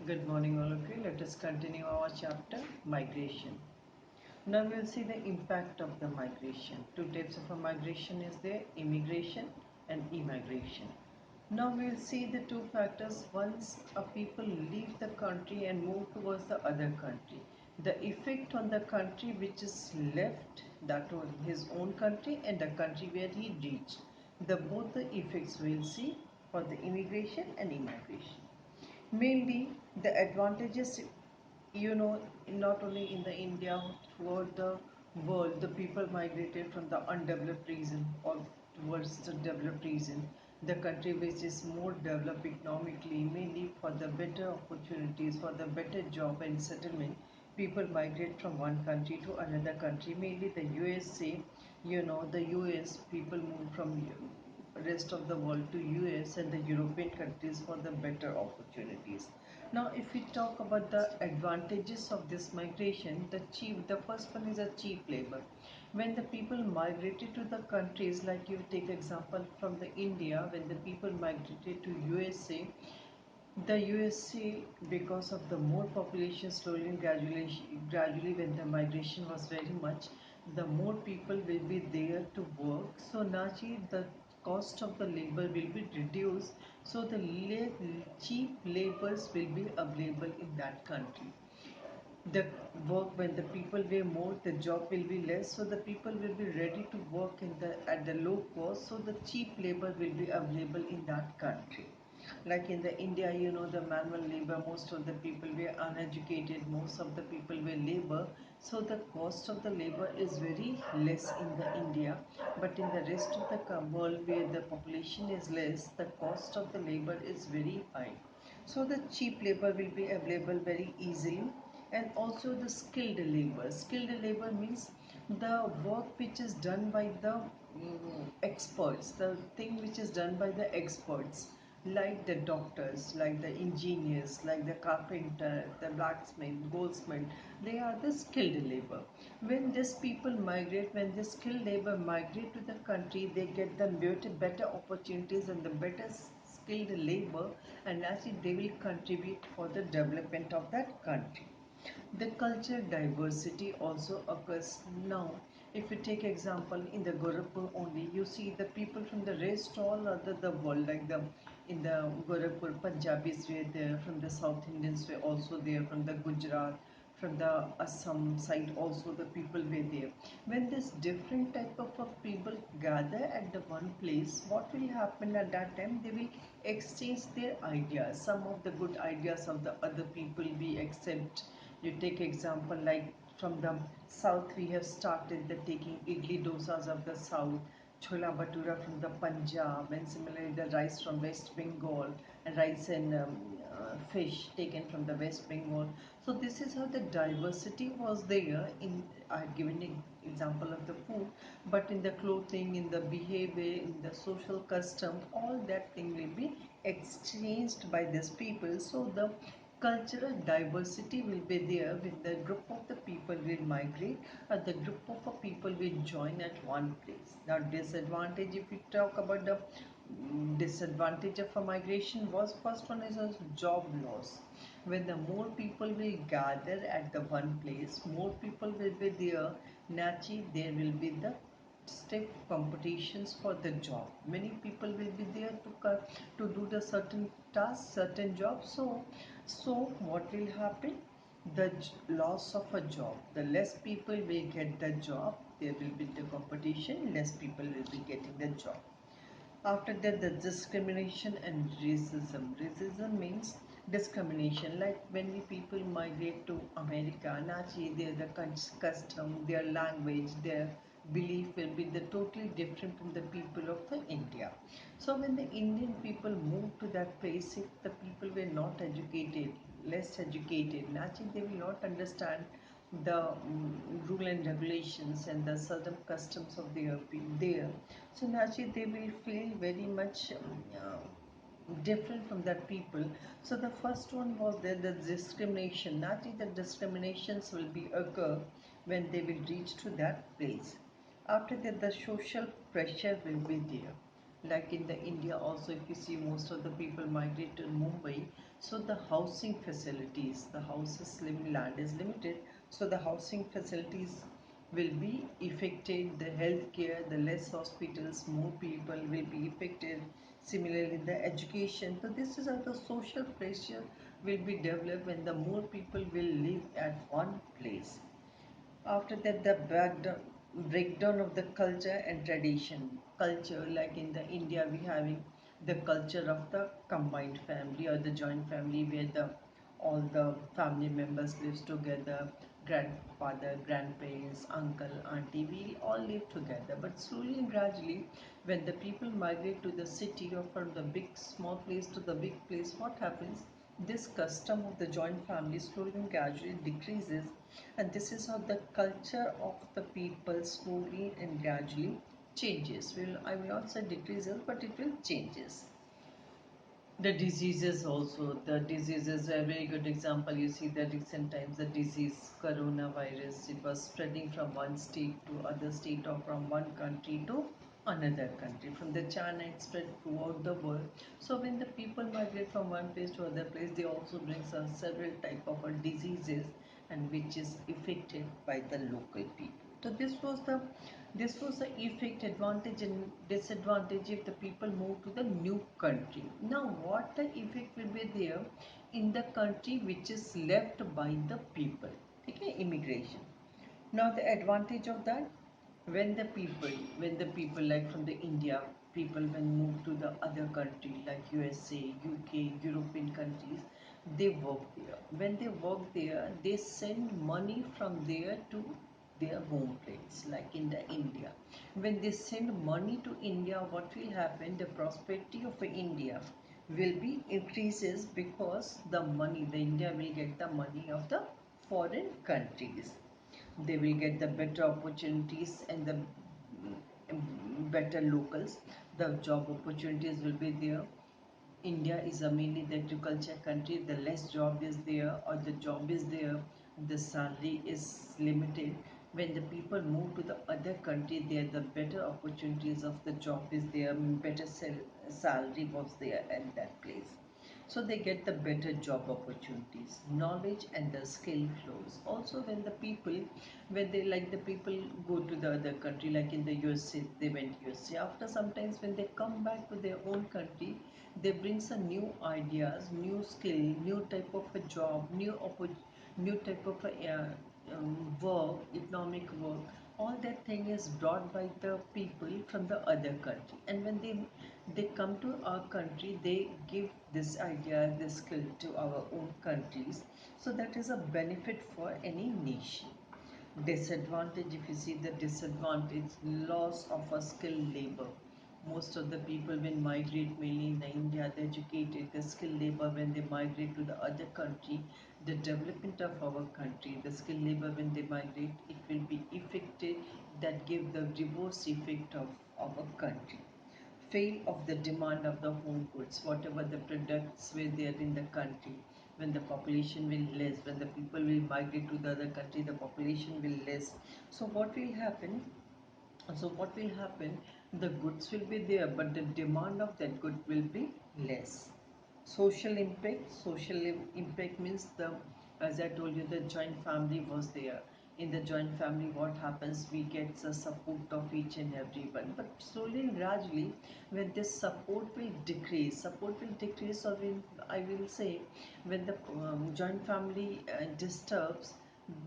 Good morning, all of you. Let us continue our chapter migration. Now we'll see the impact of the migration. Two types of a migration is there: immigration and immigration. Now we'll see the two factors once a people leave the country and move towards the other country. The effect on the country which is left, that was his own country, and the country where he reached. The both the effects we'll see for the immigration and immigration. Mainly the advantages, not only in the India, throughout the world, the people migrated from the undeveloped region or towards the developed region, the country which is more developed economically, mainly for the better opportunities, for the better job and settlement. People migrate from one country to another country, mainly the USA. The US people move from rest of the world to US and the European countries for the better opportunities. Now, if we talk about the advantages of this migration, the first one is a cheap labor. When the people migrated to the countries, like you take example from the India, when the people migrated to USA, the USA, because of the more population slowly and gradually when the migration was very much, the more people will be there to work. So naturally, the cost of the labor will be reduced. So the cheap labors will be available in that country. The work, when the people were more, the job will be less, so the people will be ready to work at the low cost, so the cheap labor will be available in that country. Like in the India, the manual labor, most of the people were uneducated, most of the people were labor, so the cost of the labor is very less in the India. But in the rest of the world where the population is less, the cost of the labor is very high, so the cheap labor will be available very easily. And also the skilled labor means the work which is done by the experts, the thing which is done by the experts, like the doctors, like the engineers, like the carpenter, the blacksmith, goldsmith. They are the skilled labor. When these people migrate, when the skilled labor migrate to the country, they get the better opportunities and the better skilled labor, and actually they will contribute for the development of that country. The culture diversity also occurs now. If you take example in the Gorakhpur only, you see the people from the rest all other the world, like the in the Gorakhpur, Punjabis were there, from the South Indians were also there, from the Gujarat, from the Assam side also the people were there. When this different type of people gather at the one place, what will happen at that time? They will exchange their ideas. Some of the good ideas of the other people we accept. You take example like from the south, we have started the taking idli dosas of the south, chola bhatura from the Punjab, and similarly the rice from West Bengal, and rice and fish taken from the West Bengal. So this is how the diversity was there. In I have given an example of the food, but in the clothing, in the behavior, in the social custom, all that thing will be exchanged by these people. So the cultural diversity will be there when the group of the people will migrate, or the group of the people will join at one place. Now disadvantage, if we talk about the disadvantage of a migration, was first one is a job loss. When the more people will gather at the one place, more people will be there, naturally there will be the stiff competitions for the job. Many people will be there to do the certain task, certain job. So what will happen? The loss of a job. The less people will get the job, there will be the competition. Less people will be getting the job. After that, the discrimination and racism. Racism means discrimination. Like when we people migrate to America, naturally their custom, their language, their belief will be the totally different from the people of the India. So when the Indian people move to that place, if the people were not educated, less educated, naturally they will not understand the rule and regulations and the certain customs of their there. So naturally they will feel very much different from that people. So the first one was there, the discrimination. Naturally the discriminations will be occur when they will reach to that place. After that, the social pressure will be there. Like in the India also, if you see, most of the people migrate to Mumbai, so the housing facilities, the houses, land is limited, so the housing facilities will be affected, the healthcare, the less hospitals, more people will be affected. Similarly, the education. So this is how the social pressure will be developed when the more people will live at one place. After that, the breakdown of the culture and tradition. Culture, like in the India, we having the culture of the combined family or the joint family, where the all the family members lives together. Grandfather, grandparents, uncle, auntie, we all live together. But slowly and gradually, when the people migrate to the city or from the big small place to the big place, what happens? This custom of the joint family slowly and gradually decreases, and this is how the culture of the people slowly and gradually changes. I will not say decreases, but it will changes. The diseases also, the diseases are a very good example. You see the recent times, the disease coronavirus, it was spreading from one state to other state, or from one country to another country. From the China, it spread throughout the world. So when the people migrate from one place to other place, they also bring several type of diseases, and which is affected by the local people. So this was the effect, advantage and disadvantage if the people move to the new country. Now what the effect will be there in the country which is left by the people? Okay, immigration. Now the advantage of that, when the people like from the India, people when move to the other country like USA, UK, European countries, they work there. When they work there, they send money from there to their home place, like in the India. When they send money to India, what will happen? The prosperity of India will be increases, because the India will get the money of the foreign countries. They will get the better opportunities and the better locals. The job opportunities will be there. India is a mainly the agriculture country. The less job is there, or the job is there, the salary is limited. When the people move to the other country, there the better opportunities of the job is there, better salary was there at that place. So they get the better job opportunities, knowledge and the skill flows. Also, when they like the people go to the other country, like in the USA, they went USA. After sometimes when they come back to their own country, they bring some new ideas, new skill, new type of a job, new type of a, work, economic work. All that thing is brought by the people from the other country, and when they come to our country, they give this idea, this skill to our own countries. So that is a benefit for any nation. Disadvantage, if you see the disadvantage, loss of a skilled labor. Most of the people when migrate, mainly in the India, the educated, the skilled labor, when they migrate to the other country, the development of our country, the skilled labor when they migrate, it will be affected. That give the reverse effect of our country. Fail of the demand of the home goods, whatever the products were there in the country. When the population will less, when the people will migrate to the other country, the population will less. So what will happen? The goods will be there, but the demand of that good will be less. Social impact means, the as I told you, the joint family was there. In the joint family, what happens? We get the support of each and everyone, but slowly and gradually, when this support will decrease, or I will say, when the joint family disturbs,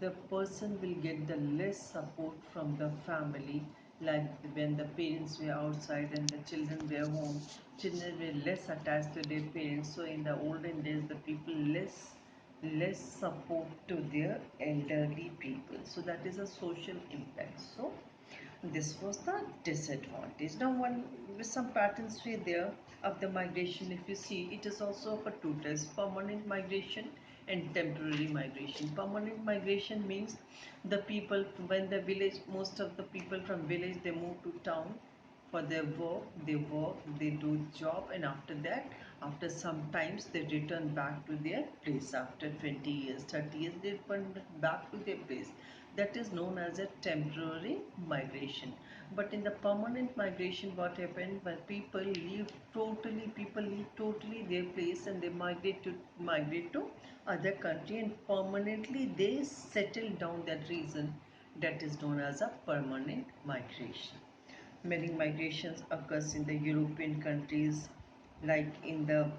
the person will get the less support from the family. Like when the parents were outside and the children were home, children were less attached to their parents. So in the olden days, the people less support to their elderly people. So that is a social impact. So this was the disadvantage. Now, one with some patterns were there of the migration. If you see, it is also for two types: permanent migration and temporary migration. Permanent migration means the people when the village, most of the people from village, they move to town for their work, they do job, and after that, after some times, they return back to their place. After 20 years, 30 years, they return back to their place. That is known as a temporary migration. But in the permanent migration, what happened? When people leave totally their place and they migrate to other country, and permanently they settle down that reason. That is known as a permanent migration. Many migrations occurs in the European countries, like in the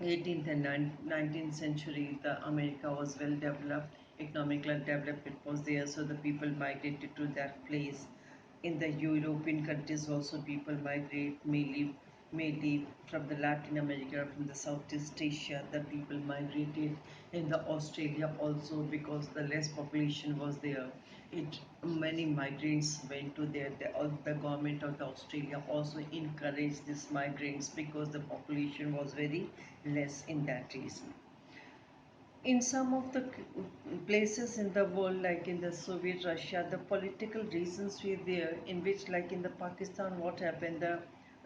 18th and 19th century. The America was well developed, economical development was there, so the people migrated to that place. In the European countries also people migrate, mainly from the Latin America, from the Southeast Asia. The people migrated in the Australia also, because the less population was there. It Many migrants went to there. The government of the Australia also encouraged these migrants because the population was very less in that region. In some of the places in the world, like in the Soviet Russia, the political reasons were there, in which, like in the Pakistan, what happened, the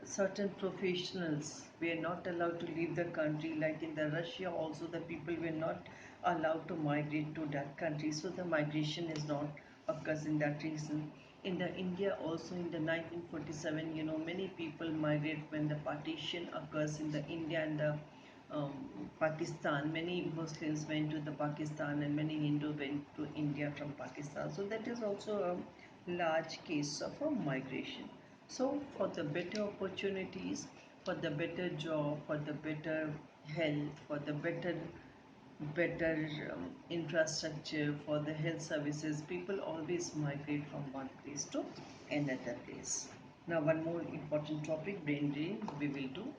certain professionals were not allowed to leave the country. Like in the Russia also, the people were not allowed to migrate to that country, so the migration is not occurs in that reason. In the India also, in the 1947, many people migrate when the partition occurs in the India and the Pakistan. Many Muslims went to the Pakistan and many Hindu went to India from Pakistan. So that is also a large case of a migration. So for the better opportunities, for the better job, for the better health, for the better infrastructure, for the health services, people always migrate from one place to another place. Now one more important topic, brain drain, we will do